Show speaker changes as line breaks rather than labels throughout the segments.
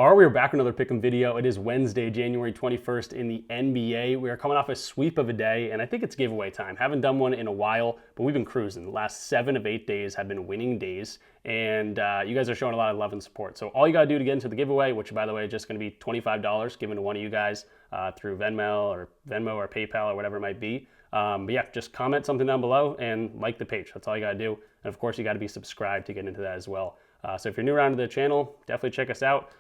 We are back with another Pick'em video. It is Wednesday, January 21st in the NBA. We are coming off a sweep of a day, and I think it's giveaway time. Haven't done one in a while, but we've been cruising. The last 7 of 8 days have been winning days, and you guys are showing a lot of love and support. So all you got to do to get into the giveaway, which by the way is just going to be $25 given to one of you guys through Venmo or PayPal or whatever it might be. But yeah, just comment something down below and like the page. That's all you got to do. And of course, you got to be subscribed to get into that as well. So if you're new around to the channel, definitely check us out.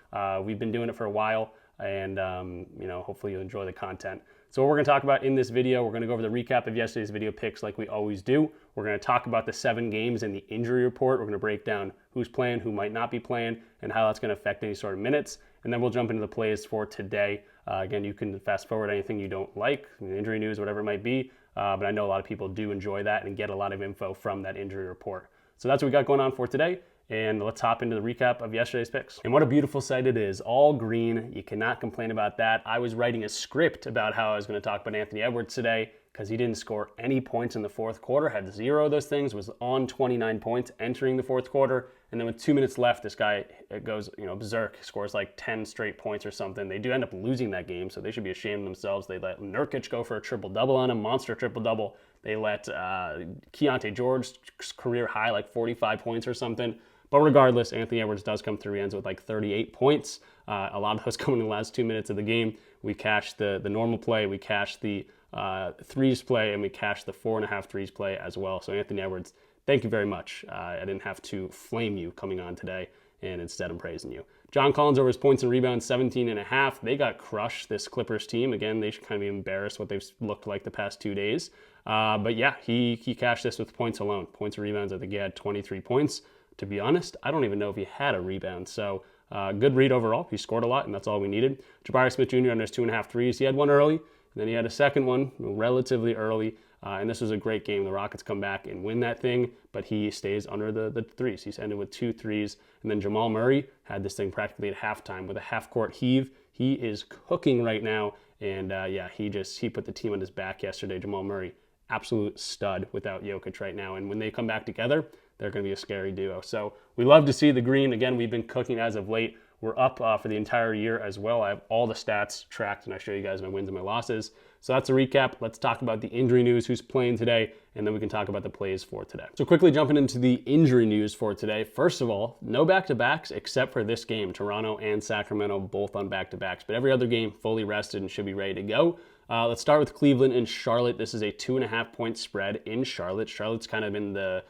We've been doing it for a while, and hopefully you'll enjoy the content. So what we're going to talk about in this video, we're going to go over the recap of yesterday's video picks like we always do. We're going to talk about the 7 games and the injury report. We're going to break down who's playing, who might not be playing, and how that's going to affect any sort of minutes. And then we'll jump into the plays for today. Again, you can fast forward anything you don't like, injury news, whatever it might be. But I know a lot of people do enjoy that and get a lot of info from that injury report. So that's what we got going on for today. And let's hop into the recap of yesterday's picks. And what a beautiful sight it is. All green. You cannot complain about that. I was writing a script about how I was going to talk about Anthony Edwards today because he didn't score any points in the fourth quarter, had 0 of those things, was on 29 points entering the fourth quarter. And then with 2 minutes left, this guy goes, berserk, scores like 10 straight points or something. They do end up losing that game, so they should be ashamed of themselves. They let Nurkic go for a triple-double on him, monster triple-double. They let Keontae George's career high, like 45 points or something. But regardless, Anthony Edwards does come through. He ends with like 38 points. A lot of those coming in the last 2 minutes of the game. We cashed the normal play, we cashed the threes play, and we cashed the 4.5 threes play as well. So Anthony Edwards, thank you very much. I didn't have to flame you coming on today, and instead I'm praising you. John Collins over his points and rebounds, 17.5. They got crushed, this Clippers team. Again, they should kind of be embarrassed what they've looked like the past 2 days. But yeah, he cashed this with points alone. Points and rebounds, I think he had 23 points. To be honest, I don't even know if he had a rebound. So good read overall. He scored a lot, and that's all we needed. Jabari Smith Jr. under his 2.5 threes. He had one early, and then he had a second one relatively early. And this was a great game. The Rockets come back and win that thing, but he stays under the threes. He's ended with 2 threes. And then Jamal Murray had this thing practically at halftime with a half-court heave. He is cooking right now. And yeah, he put the team on his back yesterday. Jamal Murray, absolute stud without Jokic right now. And when they come back together, they're going to be a scary duo. So we love to see the green. Again, we've been cooking as of late. We're up for the entire year as well. I have all the stats tracked, and I show you guys my wins and my losses. So that's a recap. Let's talk about the injury news, who's playing today, and then we can talk about the plays for today. So quickly jumping into the injury news for today. First of all, no back-to-backs except for this game. Toronto and Sacramento both on back-to-backs, but every other game fully rested and should be ready to go. Let's start with Cleveland and Charlotte. This is a 2.5-point spread in Charlotte. Charlotte's kind of been the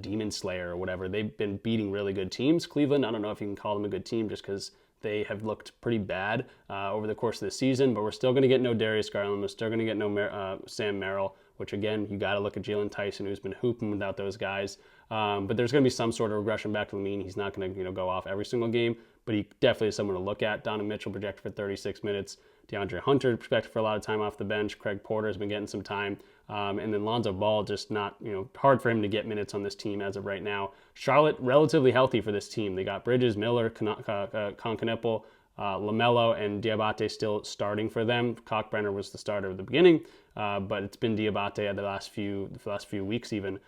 Demon Slayer or whatever. They've been beating really good teams. Cleveland, I don't know if you can call them a good team just because they have looked pretty bad over the course of the season, but we're still going to get no Darius Garland. We're still going to get no Sam Merrill, which again, you got to look at Jalen Tyson, who's been hooping without those guys. But there's going to be some sort of regression back to the mean. He's not going to go off every single game, but he definitely is someone to look at. Donovan Mitchell projected for 36 minutes. DeAndre Hunter projected for a lot of time off the bench. Craig Porter has been getting some time. And then Lonzo Ball, just not, hard for him to get minutes on this team as of right now. Charlotte, relatively healthy for this team. They got Bridges, Miller, Concanipple, LaMelo, and Diabate still starting for them. Cockbrenner was the starter at the beginning, but it's been Diabate the last few weeks even.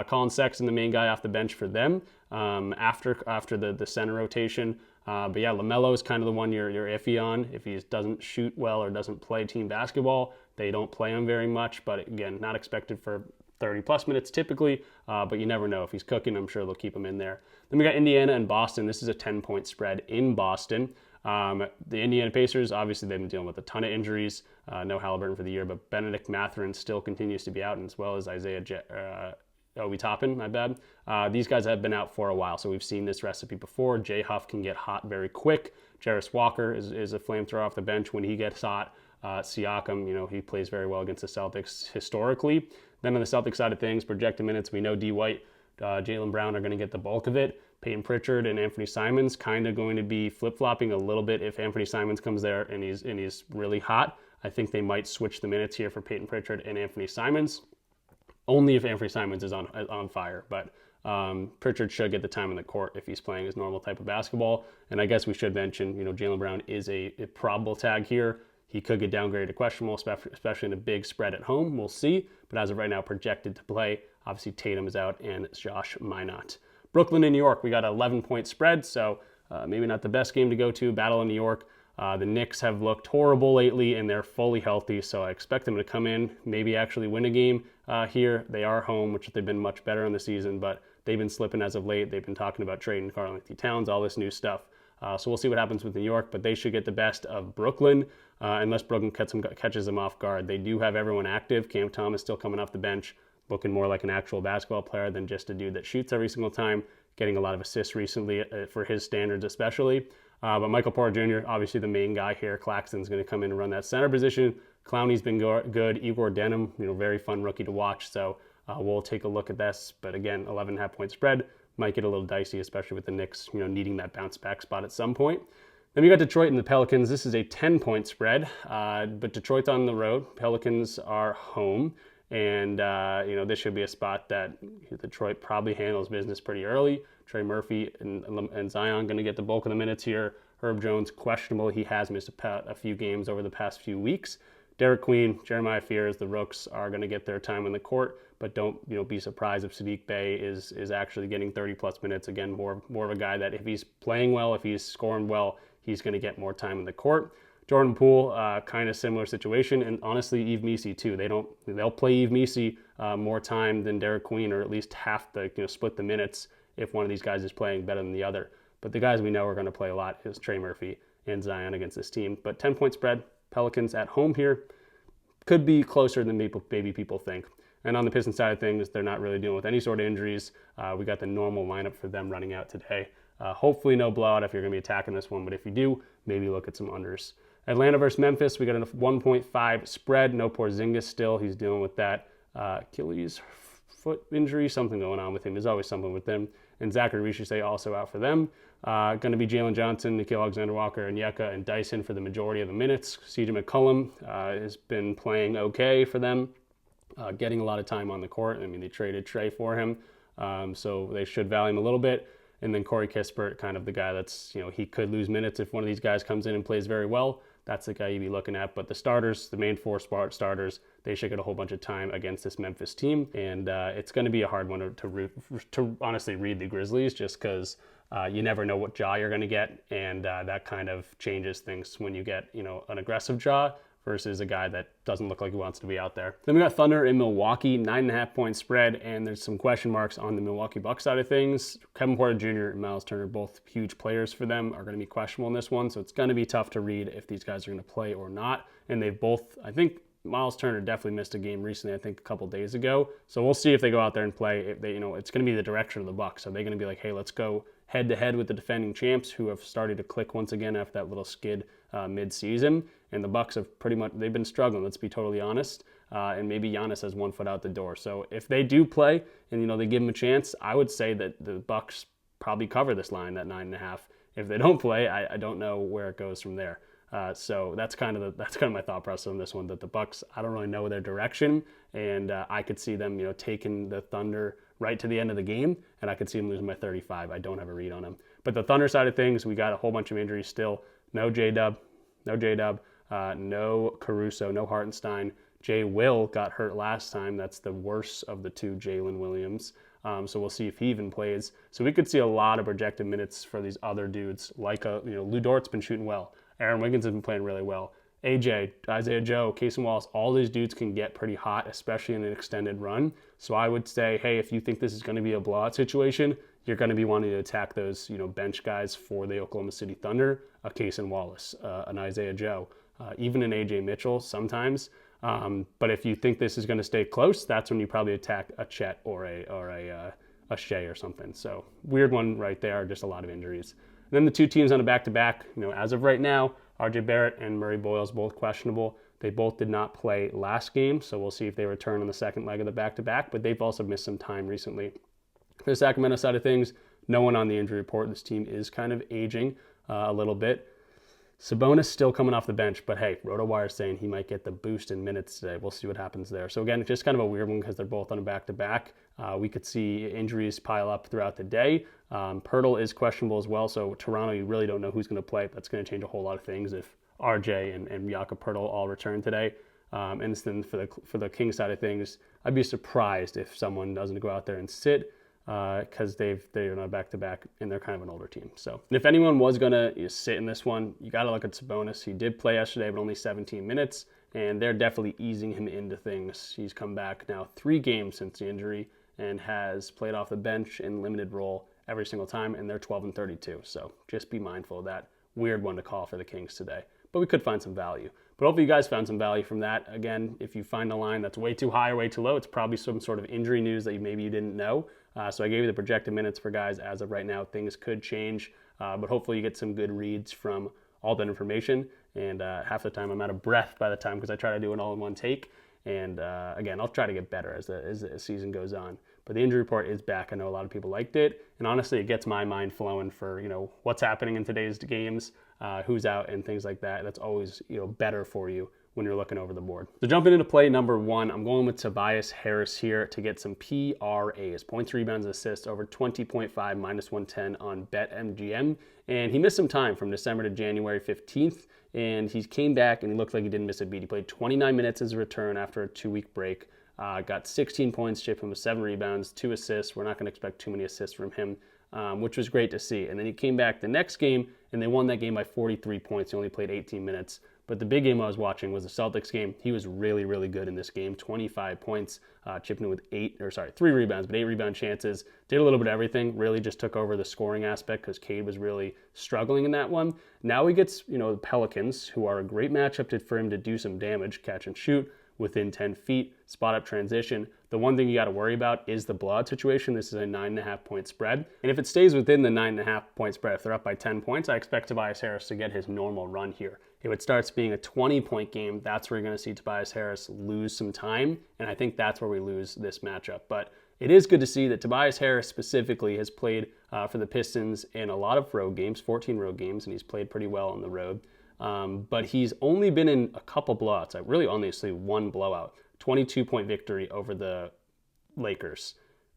Colin Sexton, the main guy off the bench for them after the center rotation. But yeah, LaMelo is kind of the one you're iffy on. If he doesn't shoot well or doesn't play team basketball, they don't play him very much. But again, not expected for 30-plus minutes typically, but you never know. If he's cooking, I'm sure they'll keep him in there. Then we got Indiana and Boston. This is a 10-point spread in Boston. The Indiana Pacers, obviously they've been dealing with a ton of injuries. No Halliburton for the year, but Benedict Mathurin still continues to be out, and as well as Obi Toppin, my bad. These guys have been out for a while, so we've seen this recipe before. Jay Huff can get hot very quick. Jarris Walker is a flamethrower off the bench when he gets hot. Siakam, he plays very well against the Celtics historically. Then on the Celtics side of things, projected minutes, we know D. White, Jaylen Brown are going to get the bulk of it. Peyton Pritchard and Anthony Simons kind of going to be flip-flopping a little bit if Anthony Simons comes there and he's really hot. I think they might switch the minutes here for Peyton Pritchard and Anthony Simons. Only if Anthony Simons is on fire, but Pritchard should get the time on the court if he's playing his normal type of basketball. And I guess we should mention, Jaylen Brown is a probable tag here. He could get downgraded to questionable, especially in a big spread at home. We'll see. But as of right now, projected to play. Obviously, Tatum is out and Josh Minott. Brooklyn and New York, we got an 11-point spread. So maybe not the best game to go to, battle in New York. The Knicks have looked horrible lately, and they're fully healthy, so I expect them to come in, maybe actually win a game here. They are home, which they've been much better in the season, but they've been slipping as of late. They've been talking about trading Karl-Anthony Towns, all this new stuff. So we'll see what happens with New York, but they should get the best of Brooklyn, unless Brooklyn catches them off guard. They do have everyone active. Cam Thomas still coming off the bench, looking more like an actual basketball player than just a dude that shoots every single time, getting a lot of assists recently for his standards especially. But Michael Porter Jr., obviously the main guy here. Claxton's going to come in and run that center position. Clowney's been good. Igor Denham, very fun rookie to watch. So we'll take a look at this. But again, 11.5 point spread might get a little dicey, especially with the Knicks, needing that bounce back spot at some point. Then we got Detroit and the Pelicans. This is a 10-point spread, but Detroit's on the road. Pelicans are home. And, this should be a spot that Detroit probably handles business pretty early. Trey Murphy and Zion going to get the bulk of the minutes here. Herb Jones, questionable. He has missed a few games over the past few weeks. Derek Queen, Jeremiah Fears, the Rooks are going to get their time on the court, but don't be surprised if Sadiq Bey is actually getting 30-plus minutes. Again, more of a guy that if he's playing well, if he's scoring well, he's going to get more time on the court. Jordan Poole, kind of similar situation, and honestly, Yves Missi too. They'll play Yves Missi more time than Derek Queen, or at least half the split the minutes if one of these guys is playing better than the other. But the guys we know are going to play a lot is Trey Murphy and Zion against this team. But 10-point spread, Pelicans at home here, could be closer than maybe people think. And on the Pistons side of things, they're not really dealing with any sort of injuries. We got the normal lineup for them running out today. Hopefully no blowout if you're going to be attacking this one, but if you do, maybe look at some unders. Atlanta versus Memphis, we got a 1.5 spread. No Porzingis still. He's dealing with that Achilles foot injury, something going on with him. There's always something with him. And Zachary Richardson also out for them. Going to be Jalen Johnson, Nickeil Alexander-Walker, and Yeka and Dyson for the majority of the minutes. CJ McCollum has been playing okay for them, getting a lot of time on the court. I mean, they traded Trey for him, so they should value him a little bit. And then Corey Kispert, kind of the guy that's, he could lose minutes if one of these guys comes in and plays very well. That's the guy you'd be looking at. But the starters, the main four starters, they should get a whole bunch of time against this Memphis team. And it's going to be a hard one to honestly read the Grizzlies, just because you never know what jaw you're going to get. And that kind of changes things when you get, an aggressive jaw versus a guy that doesn't look like he wants to be out there. Then we got Thunder in Milwaukee, 9.5 point spread, and there's some question marks on the Milwaukee Bucks side of things. Kevin Porter Jr. and Miles Turner, both huge players for them, are going to be questionable in this one, so it's going to be tough to read if these guys are going to play or not. And they've both, I think Miles Turner definitely missed a game recently, I think a couple days ago. So we'll see if they go out there and play. If they, it's going to be the direction of the Bucks. So they're going to be like, hey, let's go head-to-head with the defending champs, who have started to click once again after that little skid mid-season. And the Bucks have they've been struggling, let's be totally honest. And maybe Giannis has 1 foot out the door. So if they do play and, they give them a chance, I would say that the Bucks probably cover this line, that 9.5. If they don't play, I don't know where it goes from there. So that's kind of my thought process on this one, that the Bucks, I don't really know their direction, and I could see them, taking the Thunder right to the end of the game, and I could see them losing by 35. I don't have a read on them. But the Thunder side of things, we got a whole bunch of injuries still. No J-Dub, no Caruso, no Hartenstein. Jay Will got hurt last time. That's the worst of the two Jalen Williams. So we'll see if he even plays. So we could see a lot of projected minutes for these other dudes, like Lou Dort's been shooting well. Aaron Wiggins has been playing really well. AJ, Isaiah Joe, Casey Wallace, all these dudes can get pretty hot, especially in an extended run. So I would say, hey, if you think this is going to be a blowout situation, you're going to be wanting to attack those, bench guys for the Oklahoma City Thunder, a Casey Wallace, an Isaiah Joe, even an AJ Mitchell sometimes. But if you think this is going to stay close, that's when you probably attack a Chet or a Shea or something. So weird one right there, just a lot of injuries. And then the two teams on a back-to-back, as of right now, RJ Barrett and Murray Boyles both questionable. They both did not play last game, so we'll see if they return on the second leg of the back-to-back, but they've also missed some time recently. For the Sacramento side of things, no one on the injury report. This team is kind of aging a little bit. Sabonis still coming off the bench, but hey, RotoWire saying he might get the boost in minutes today. We'll see what happens there. So again, just kind of a weird one because they're both on a back-to-back. We could see injuries pile up throughout the day. Pirtle is questionable as well, so Toronto, you really don't know who's going to play. That's going to change a whole lot of things if RJ and Jakob Pirtle all return today. And then for the Kings side of things, I'd be surprised if someone doesn't go out there and sit because they're not back-to-back, and they're kind of an older team. So, and if anyone was going to sit in this one, you got to look at Sabonis. He did play yesterday, but only 17 minutes, and they're definitely easing him into things. He's come back now 3 games since the injury and has played off the bench in limited role every single time, and they're 12-32. So just be mindful of that. Weird one to call for the Kings today, but we could find some value. But hopefully you guys found some value from that. Again, if you find a line that's way too high or way too low, it's probably some sort of injury news that maybe you didn't know. So I gave you the projected minutes for guys as of right now. Things could change, but hopefully you get some good reads from all that information. And half the time I'm out of breath by the time because I try to do it all in one take. And again, I'll try to get better as the season goes on. But the injury report is back. I know a lot of people liked it. And honestly, it gets my mind flowing for, what's happening in today's games, who's out and things like that. That's always, better for you when you're looking over the board. So jumping into play number 1, I'm going with Tobias Harris here to get some PRAs, points, rebounds, assists over 20.5 -110 on BetMGM. And he missed some time from December to January 15th. And he came back and he looked like he didn't miss a beat. He played 29 minutes as a return after a 2-week break. Got 16 points, chipped him with 7 rebounds, 2 assists. We're not going to expect too many assists from him, which was great to see. And then he came back the next game, and they won that game by 43 points. He only played 18 minutes. But the big game I was watching was the Celtics game. He was really, really good in this game. 25 points, chipping in with 3 rebounds, but 8 rebound chances. Did a little bit of everything. Really just took over the scoring aspect because Cade was really struggling in that one. Now he gets, the Pelicans, who are a great matchup for him to do some damage, catch and shoot within 10 feet, spot up transition. The one thing you got to worry about is the blowout situation. This is a 9.5 point spread. And if it stays within the 9.5 point spread, if they're up by 10 points, I expect Tobias Harris to get his normal run here. If it starts being a 20-point game, that's where you're going to see Tobias Harris lose some time. And I think that's where we lose this matchup. But it is good to see that Tobias Harris specifically has played for the Pistons in a lot of road games, 14 road games, and he's played pretty well on the road. But he's only been in a couple blowouts. Really only one blowout. 22-point victory over the Lakers.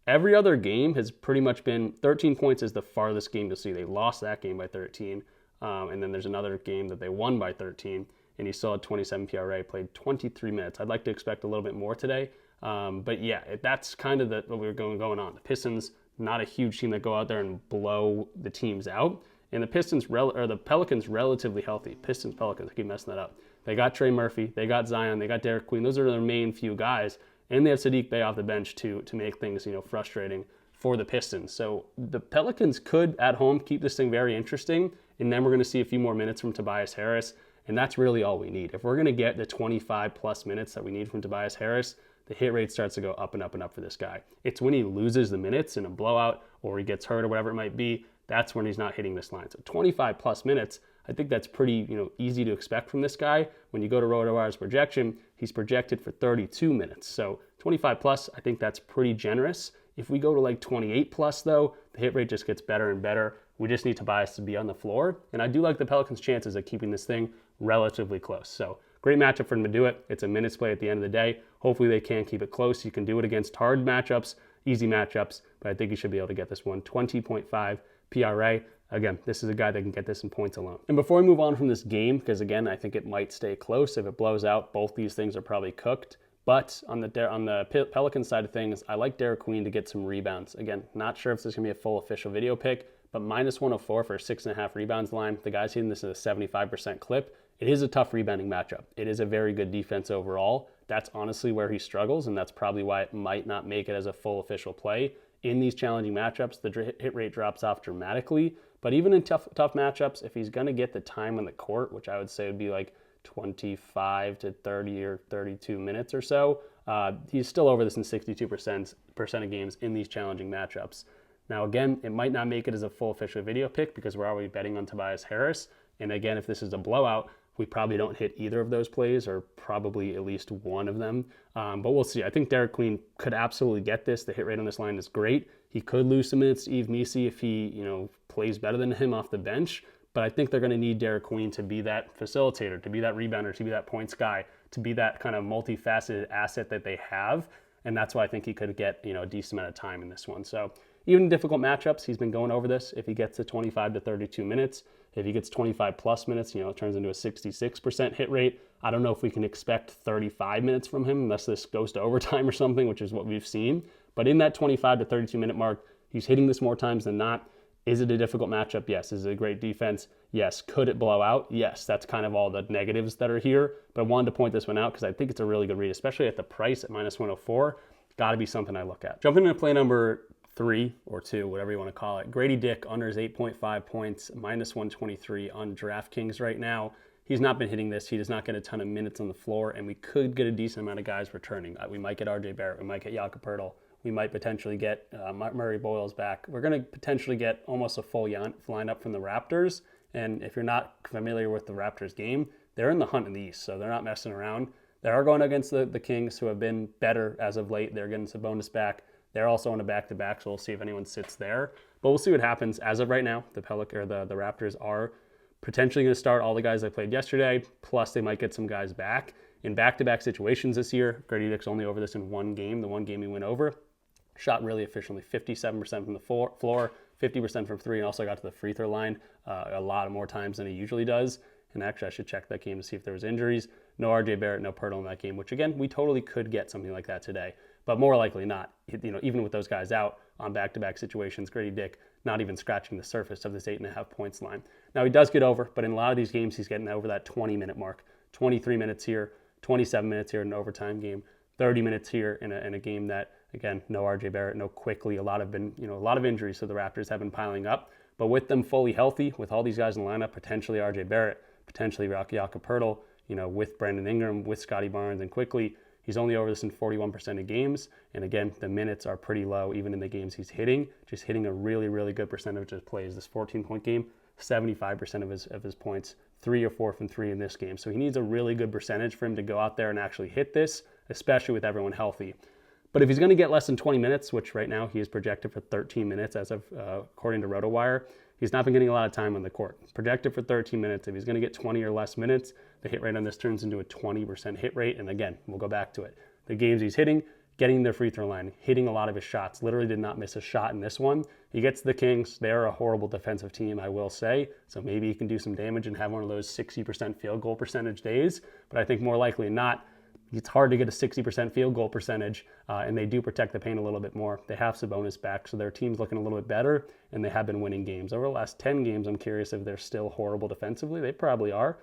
Every other game has pretty much been 13 points is the farthest game to see. They lost that game by 13. And then there's another game that they won by 13. And he still had 27 PRA, played 23 minutes. I'd like to expect a little bit more today. But yeah, that's kind of what we're going on. The Pistons, not a huge team that go out there and blow the teams out. And the Pelicans relatively healthy. Pelicans, I keep messing that up. They got Trey Murphy, they got Zion, they got Derek Queen. Those are their main few guys. And they have Sadiq Bey off the bench to make things, frustrating for the Pistons. So the Pelicans could, at home, keep this thing very interesting. And then we're going to see a few more minutes from Tobias Harris. And that's really all we need. If we're going to get the 25-plus minutes that we need from Tobias Harris, the hit rate starts to go up and up and up for this guy. It's when he loses the minutes in a blowout or he gets hurt or whatever it might be, that's when he's not hitting this line. So 25-plus minutes, I think that's pretty easy to expect from this guy. When you go to RotoWire's projection, he's projected for 32 minutes. So 25-plus, I think that's pretty generous. If we go to like 28-plus, though, the hit rate just gets better and better. We just need Tobias to be on the floor. And I do like the Pelicans' chances of keeping this thing relatively close. So great matchup for him to do it. It's a minutes play at the end of the day. Hopefully they can keep it close. You can do it against hard matchups, easy matchups, but I think you should be able to get this one. 20.5 PRA. Again, this is a guy that can get this in points alone. And before we move on from this game, because again, I think it might stay close. If it blows out, both these things are probably cooked. But on the Pelican side of things, I like Derek Queen to get some rebounds. Again, not sure if this is going to be a full official video pick, but -104 for a 6.5 rebounds line. The guy's hitting this at a 75% clip. It is a tough rebounding matchup. It is a very good defense overall. That's honestly where he struggles, and that's probably why it might not make it as a full official play. In these challenging matchups, the hit rate drops off dramatically. But even in tough matchups, if he's going to get the time on the court, which I would say would be like 25 to 30 or 32 minutes or so, he's still over this in 62% of games in these challenging matchups. Now, again, it might not make it as a full official video pick because we're already betting on Tobias Harris. And again, if this is a blowout, we probably don't hit either of those plays or probably at least one of them. But we'll see. I think Derek Queen could absolutely get this. The hit rate on this line is great. He could lose some minutes to Yves Missi if he, plays better than him off the bench. But I think they're going to need Derek Queen to be that facilitator, to be that rebounder, to be that points guy, to be that kind of multifaceted asset that they have. And that's why I think he could get, a decent amount of time in this one. So even in difficult matchups, he's been going over this. If he gets to 25 to 32 minutes, if he gets 25 plus minutes, it turns into a 66% hit rate. I don't know if we can expect 35 minutes from him unless this goes to overtime or something, which is what we've seen. But in that 25 to 32 minute mark, He's hitting this more times than not. Is it a difficult matchup? Yes. Is it a great defense? Yes. Could it blow out? Yes. That's kind of all the negatives that are here. But I wanted to point this one out because I think it's a really good read, especially at the price at -104. Got to be something I look at. Jumping into play number 3 or 2, whatever you want to call it. Grady Dick under his 8.5 points, -123 on DraftKings right now. He's not been hitting this. He does not get a ton of minutes on the floor, and we could get a decent amount of guys returning. We might get RJ Barrett. We might get Jakob. We might potentially get Murray Boyles back. We're going to potentially get almost a full lineup from the Raptors. And if you're not familiar with the Raptors game, they're in the hunt in the East, so they're not messing around. They are going against the Kings, who have been better as of late. They're getting Sabonis back. They're also on a back-to-back, so we'll see if anyone sits there. But we'll see what happens. As of right now, the Raptors are potentially going to start all the guys they played yesterday, plus they might get some guys back. In back-to-back situations this year, Grady Dick's only over this in one game, the one game he went over. Shot really efficiently, 57% from the floor, 50% from 3, and also got to the free throw line a lot more times than he usually does. And actually, I should check that game to see if there was injuries. No RJ Barrett, no Pirtle in that game, which again, we totally could get something like that today, but more likely not. Even with those guys out on back-to-back situations, Grady Dick not even scratching the surface of this 8.5 points line. Now he does get over, but in a lot of these games, he's getting over that 20-minute mark. 23 minutes here, 27 minutes here in an overtime game, 30 minutes here in a game that, again, no RJ Barrett, no Quickly, a lot of injuries, so the Raptors have been piling up. But with them fully healthy, with all these guys in the lineup, potentially RJ Barrett, potentially Jakob Pirtle, with Brandon Ingram, with Scotty Barnes, and Quickly, he's only over this in 41% of games. And again, the minutes are pretty low, even in the games he's hitting, just hitting a really, really good percentage of plays. This 14-point game, 75% of his points, 3 or 4 from 3 in this game. So he needs a really good percentage for him to go out there and actually hit this, especially with everyone healthy. But if he's going to get less than 20 minutes, which right now he is projected for 13 minutes as of according to RotoWire, he's not been getting a lot of time on the court. Projected for 13 minutes. If he's going to get 20 or less minutes, the hit rate on this turns into a 20% hit rate. And again, we'll go back to it. The games he's hitting, getting the free throw line, hitting a lot of his shots. Literally did not miss a shot in this one. He gets the Kings. They're a horrible defensive team, I will say. So maybe he can do some damage and have one of those 60% field goal percentage days. But I think more likely not, it's hard to get a 60% field goal percentage, and they do protect the paint a little bit more. They have Sabonis back, so their team's looking a little bit better, and they have been winning games. Over the last 10 games, I'm curious if they're still horrible defensively. They probably are.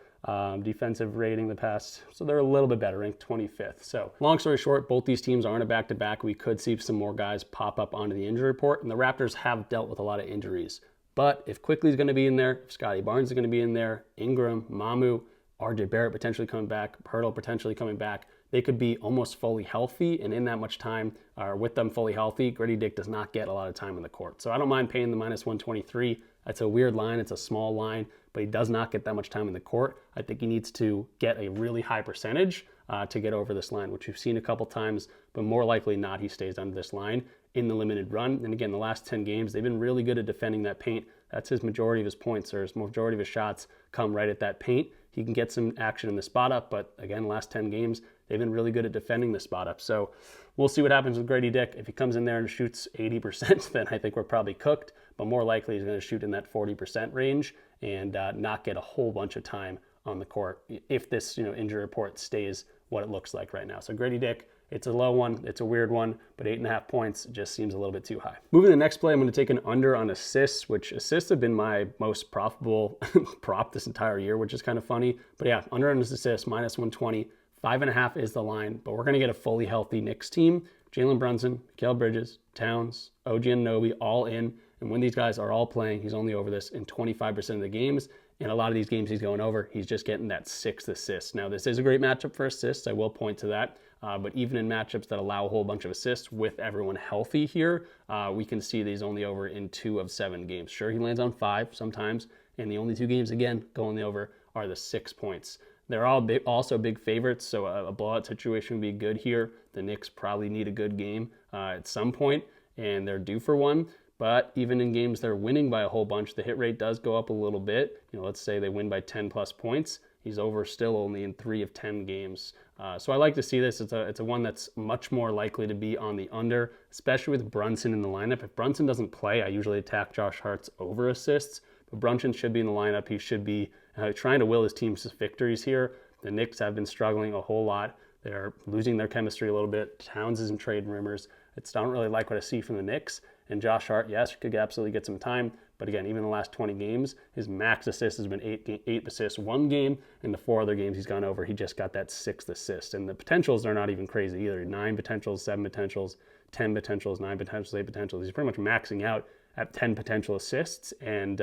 Defensive rating the past, so they're a little bit better, ranked 25th. So long story short, both these teams are in a back-to-back. We could see some more guys pop up onto the injury report, and the Raptors have dealt with a lot of injuries. But if Quickly's going to be in there, if Scotty Barnes is going to be in there, Ingram, Mamu, RJ Barrett potentially coming back, Pirtle potentially coming back, they could be almost fully healthy, and in that much time, or with them fully healthy, Grady Dick does not get a lot of time in the court. So I don't mind paying the -123. That's a weird line. It's a small line, but he does not get that much time in the court. I think he needs to get a really high percentage to get over this line, which we've seen a couple times, but more likely not he stays under this line in the limited run. And again, the last 10 games, they've been really good at defending that paint. That's his majority of his points, or his majority of his shots come right at that paint. He can get some action in the spot up, but again, last 10 games, they've been really good at defending the spot up. So we'll see what happens with Grady Dick. If he comes in there and shoots 80%, then I think we're probably cooked, but more likely he's going to shoot in that 40% range and not get a whole bunch of time on the court if this injury report stays what it looks like right now. So Grady Dick, it's a low one, it's a weird one, but 8.5 points just seems a little bit too high. Moving to the next play, I'm going to take an under on assists, which assists have been my most profitable prop this entire year, which is kind of funny. But yeah, under on assists, -120. 5.5 is the line, but we're going to get a fully healthy Knicks team. Jalen Brunson, Mikal Bridges, Towns, OG Anunoby, all in. And when these guys are all playing, he's only over this in 25% of the games. And a lot of these games he's going over, he's just getting that 6th assist. Now, this is a great matchup for assists. I will point to that. But even in matchups that allow a whole bunch of assists with everyone healthy here, we can see that he's only over in 2 of 7 games. Sure, he lands on 5 sometimes. And the only 2 games, again, going the over are the 6 points. They're all also big favorites, so a blowout situation would be good here. The Knicks probably need a good game at some point, and they're due for one. But even in games they're winning by a whole bunch, the hit rate does go up a little bit. Let's say they win by 10 plus points. He's over still only in 3 of 10 games. So I like to see this. It's a one that's much more likely to be on the under, especially with Brunson in the lineup. If Brunson doesn't play, I usually attack Josh Hart's over assists. But Brunson should be in the lineup. He should be trying to will his team to victories here. The Knicks have been struggling a whole lot. They're losing their chemistry a little bit. Towns is in trade rumors. I don't really like what I see from the Knicks. And Josh Hart, yes, could absolutely get some time. But again, even in the last 20 games, his max assist has been eight assists one game. And the 4 other games he's gone over, he just got that 6th assist. And the potentials are not even crazy either. 9 potentials, 7 potentials, 10 potentials, 9 potentials, 8 potentials. He's pretty much maxing out at 10 potential assists. And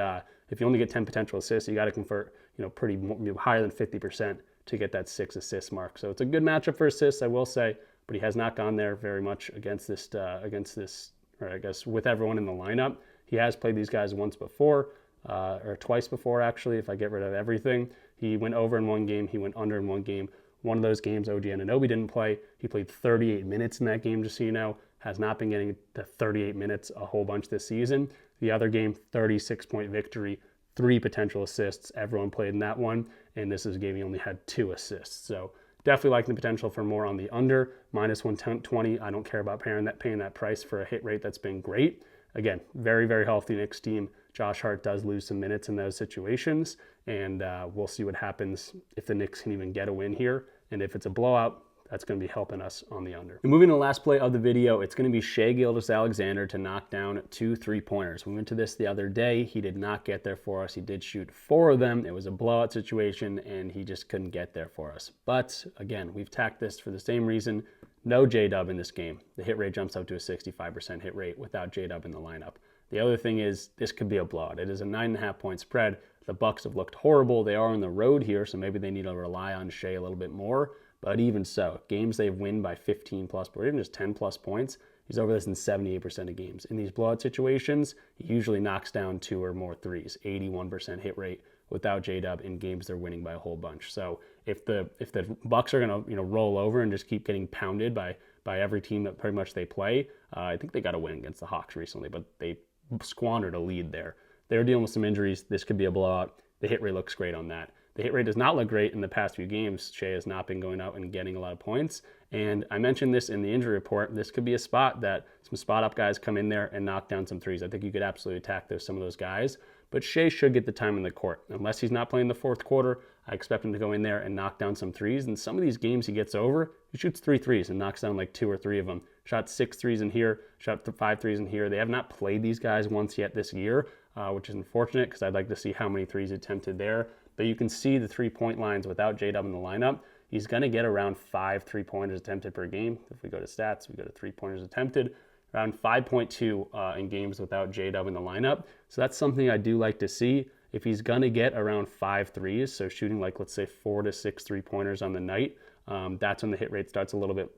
if you only get 10 potential assists, you got to convert, pretty higher than 50% to get that 6 assist mark. So it's a good matchup for assists, I will say, but he has not gone there very much against this, or I guess with everyone in the lineup. He has played these guys once before, or twice before actually, if I get rid of everything. He went over in one game, he went under in one game. One of those games, OG Anunoby didn't play. He played 38 minutes in that game, just so you know. Has not been getting the 38 minutes a whole bunch this season. The other game, 36-point victory, 3 potential assists. Everyone played in that one, and this is a game he only had 2 assists. So definitely like the potential for more on the under, minus 120. I don't care about paying that price for a hit rate that's been great. Again, very, very healthy Knicks team. Josh Hart does lose some minutes in those situations, and we'll see what happens if the Knicks can even get a win here. And if it's a blowout, that's going to be helping us on the under. And moving to the last play of the video, it's going to be Shai Gilgeous-Alexander to knock down 2 3-pointers. We went to this the other day. He did not get there for us. He did shoot 4 of them. It was a blowout situation, and he just couldn't get there for us. But again, we've tacked this for the same reason. No J-Dub in this game. The hit rate jumps up to a 65% hit rate without J-Dub in the lineup. The other thing is this could be a blowout. It is a 9.5-point spread. The Bucks have looked horrible. They are on the road here, so maybe they need to rely on Shai a little bit more. But even so, games they win by 15 plus, or even just 10 plus points, he's over this in 78% of games. In these blowout situations, he usually knocks down 2 or more threes, 81% hit rate without J-Dub in games they're winning by a whole bunch. So if the Bucks are going to roll over and just keep getting pounded by every team that pretty much they play, I think they got a win against the Hawks recently, but they squandered a lead there. They're dealing with some injuries. This could be a blowout. The hit rate looks great on that. The hit rate does not look great in the past few games. Shai has not been going out and getting a lot of points. And I mentioned this in the injury report. This could be a spot that some spot-up guys come in there and knock down some threes. I think you could absolutely attack some of those guys. But Shai should get the time in the court. Unless he's not playing the fourth quarter, I expect him to go in there and knock down some threes. And some of these games he gets over, he shoots 3 threes and knocks down like 2 or 3 of them. Shot 6 threes in here, shot 5 threes in here. They have not played these guys once yet this year, which is unfortunate because I'd like to see how many threes attempted there. But you can see the 3-point lines without J-Dub in the lineup. He's going to get around 5 3-pointers attempted per game. If we go to stats, we go to 3-pointers attempted, around 5.2 in games without J-Dub in the lineup. So that's something I do like to see. If he's going to get around 5 threes, so shooting like, let's say 4 to 6 3-pointers on the night, that's when the hit rate starts a little bit,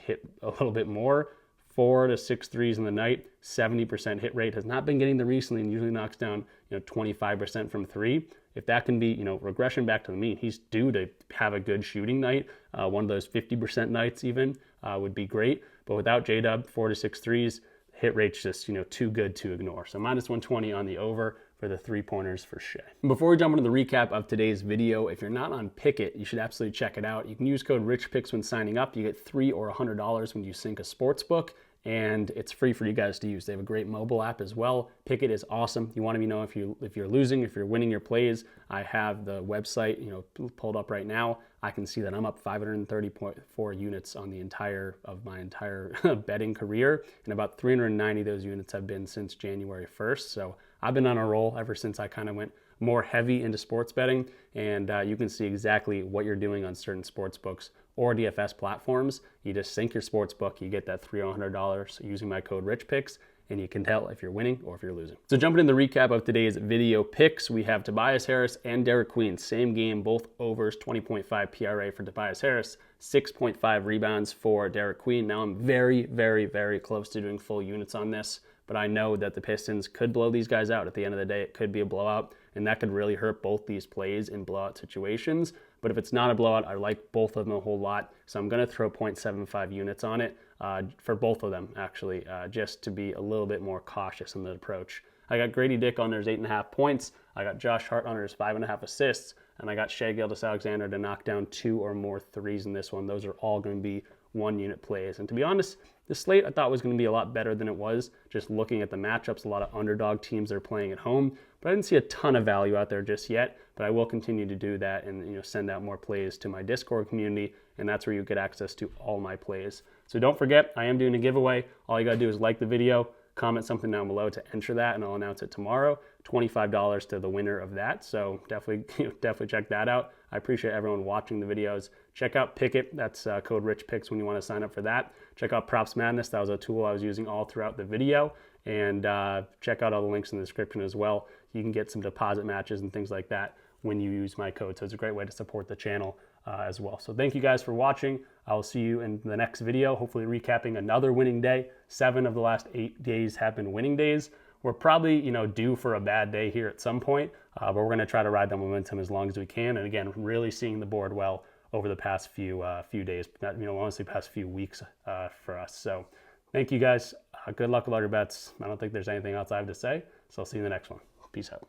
hit a little bit more. 4 to 6 threes in the night, 70% hit rate. Has not been getting there recently and usually knocks down 25% from 3. If that can be regression back to the mean, he's due to have a good shooting night. One of those 50% nights even would be great. But without J-Dub, 4 to 6 threes, hit rate's just too good to ignore. So minus 120 on the over for the 3-pointers for Shai. Before we jump into the recap of today's video, if you're not on Pickit, you should absolutely check it out. You can use code RichPicks when signing up. You get $3 or $100 when you sync a sportsbook, and it's free for you guys to use. They have a great mobile app as well. Pickit is awesome. You want to know if you're losing, if you're winning your plays. I have the website pulled up right now. I can see that I'm up 530.4 units on my entire betting career, and about 390 of those units have been since January 1st. So I've been on a roll ever since I kind of went more heavy into sports betting, and you can see exactly what you're doing on certain sports books or DFS platforms. You just sync your sports book, you get that $300 or $100 using my code RichPicks, and you can tell if you're winning or if you're losing. So jumping in the recap of today's video picks, we have Tobias Harris and Derek Queen. Same game, both overs, 20.5 PRA for Tobias Harris, 6.5 rebounds for Derek Queen. Now I'm very, very, very close to doing full units on this, but I know that the Pistons could blow these guys out. At the end of the day, it could be a blowout, and that could really hurt both these plays in blowout situations. But if it's not a blowout, I like both of them a whole lot. So I'm going to throw 0.75 units on it for both of them, actually, just to be a little bit more cautious in the approach. I got Grady Dick on his 8.5 points. I got Josh Hart on his 5.5 assists. And I got Shai Gilgeous-Alexander to knock down 2 or more threes in this one. Those are all going to be 1-unit plays. And to be honest, the slate I thought was going to be a lot better than it was, just looking at the matchups. A lot of underdog teams are playing at home, but I didn't see a ton of value out there just yet. But I will continue to do that and send out more plays to my Discord community, and that's where you get access to all my plays. So don't forget, I am doing a giveaway. All you got to do is like the video, comment something down below to enter that, and I'll announce it tomorrow. $25 to the winner of that. So definitely check that out. I appreciate everyone watching the videos. Check out Pickit. That's code RichPicks when you want to sign up for that. Check out Props Madness. That was a tool I was using all throughout the video. And check out all the links in the description as well. You can get some deposit matches and things like that when you use my code. So it's a great way to support the channel as well. So thank you guys for watching. I will see you in the next video, hopefully recapping another winning day. 7 of the last 8 days have been winning days. We're probably, due for a bad day here at some point, but we're going to try to ride the momentum as long as we can. And again, really seeing the board well over the past few days, honestly, past few weeks for us. So thank you guys. Good luck with all your bets. I don't think there's anything else I have to say. So I'll see you in the next one. Peace out.